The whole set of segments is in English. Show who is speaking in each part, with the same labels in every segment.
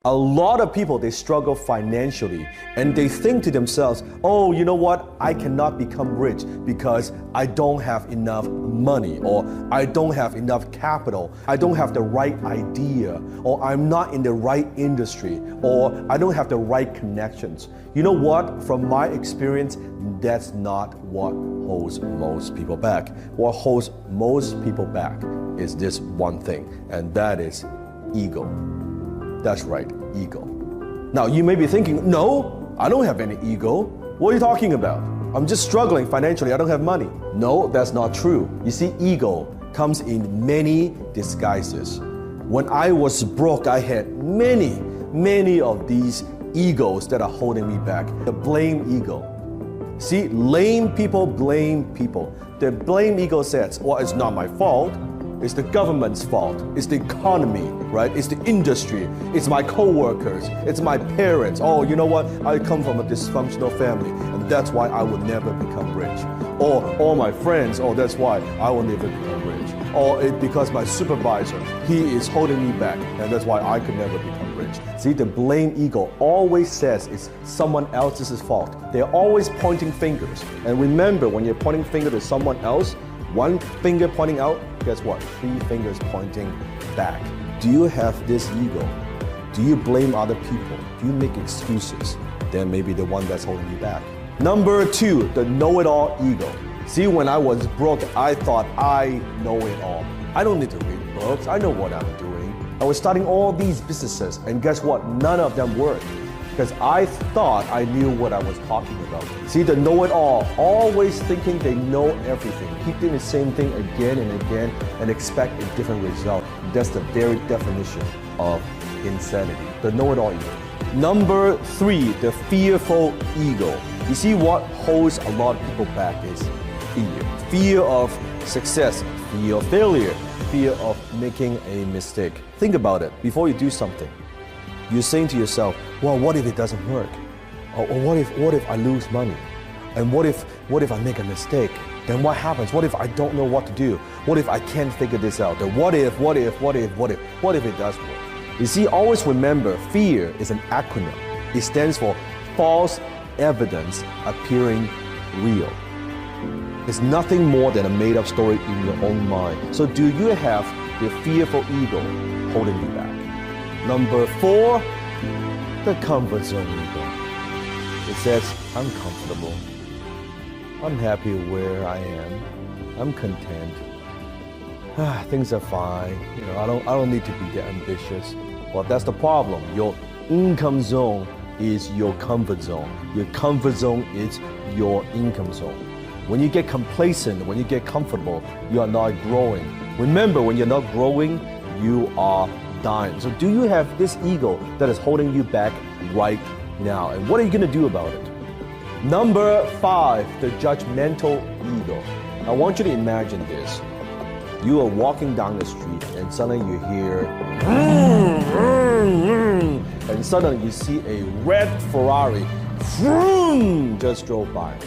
Speaker 1: A lot of people, they struggle financially and they think to themselves, oh, you know what? I cannot become rich because I don't have enough money, or I don't have enough capital, I don't have the right idea, or I'm not in the right industry, or I don't have the right connections. You know what? From my experience, that's not what holds most people back. What holds most people back is this one thing, and that is ego. That's right, ego. Now you may be thinking, no, I don't have any ego. What are you talking about? I'm just struggling financially, I don't have money. No, that's not true. You see, ego comes in many disguises. When I was broke, I had many of these egos that are holding me back. The blame ego. See, lame people blame people. The blame ego says, well, it's not my fault. It's the government's fault. It's the economy, right? It's the industry. It's my co-workers. It's my parents. Oh, you know what? I come from a dysfunctional family, and that's why I will never become rich. Or all my friends, oh, that's why I will never become rich. Or because my supervisor, he is holding me back, and that's why I could never become rich. See, the blame ego always says it's someone else's fault. They're always pointing fingers. And remember, when you're pointing finger to someone else, one finger pointing out, guess what? 3 fingers pointing back. Do you have this ego? Do you blame other people? Do you make excuses? Then maybe the one that's holding you back. Number 2, the know-it-all ego. See, when I was broke, I thought I know it all. I don't need to read books. I know what I'm doing. I was starting all these businesses, and guess what? None of them worked. Because I thought I knew what I was talking about. See, the know-it-all, always thinking they know everything, keep doing the same thing again and again and expect a different result. That's the very definition of insanity, the know-it-all ego. Number 3, the fearful ego. You see, what holds a lot of people back is fear. Fear of success, fear of failure, fear of making a mistake. Think about it before you do something. You're saying to yourself, well, what if it doesn't work? Or what if I lose money? And what if I make a mistake? Then what happens? What if I don't know what to do? What if I can't figure this out? Then what if it does work? You see, always remember, fear is an acronym. It stands for false evidence appearing real. It's nothing more than a made-up story in your own mind. So do you have the fearful ego holding you back? Number 4, the comfort zone ego. It says, I'm comfortable. I'm happy where I am. I'm content. Things are fine. You know, I don't need to be that ambitious. Well, that's the problem. Your income zone is your comfort zone. Your comfort zone is your income zone. When you get complacent, when you get comfortable, you are not growing. Remember, when you're not growing, you are dying. So do you have this ego that is holding you back right now? And what are you going to do about it? Number 5, the judgmental ego. I want you to imagine this. You are walking down the street and suddenly you hear and suddenly you see a red Ferrari just drove by.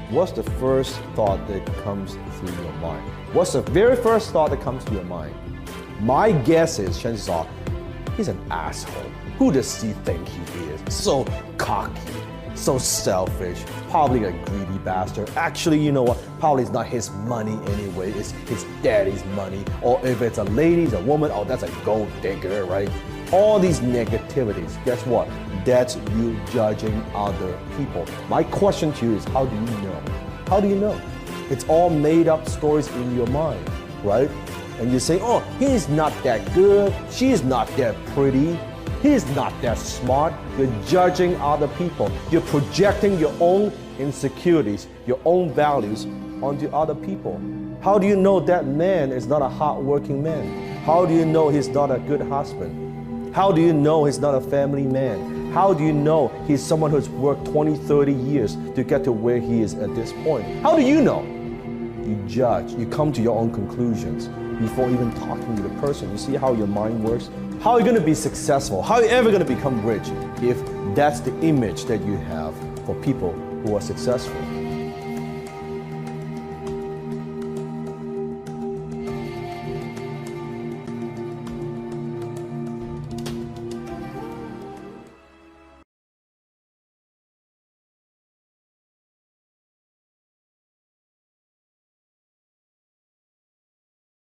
Speaker 1: What's the first thought that comes through your mind? What's the very first thought that comes to your mind? My guess is, chances are, he's an asshole. Who does he think he is? So cocky, so selfish, probably a greedy bastard. Actually, you know what? Probably it's not his money anyway, it's his daddy's money. Or if it's a lady, it's a woman, oh, that's a gold digger, right? All these negativities, guess what? That's you judging other people. My question to you is, how do you know? How do you know? It's all made up stories in your mind, right? And you say, oh, he's not that good, she's not that pretty, he's not that smart. You're judging other people. You're projecting your own insecurities, your own values onto other people. How do you know that man is not a hardworking man? How do you know he's not a good husband? How do you know he's not a family man? How do you know he's someone who's worked 20, 30 years to get to where he is at this point? How do you know? You judge, you come to your own conclusions before even talking to the person. You see how your mind works? How are you going to be successful? How are you ever going to become rich if that's the image that you have for people who are successful?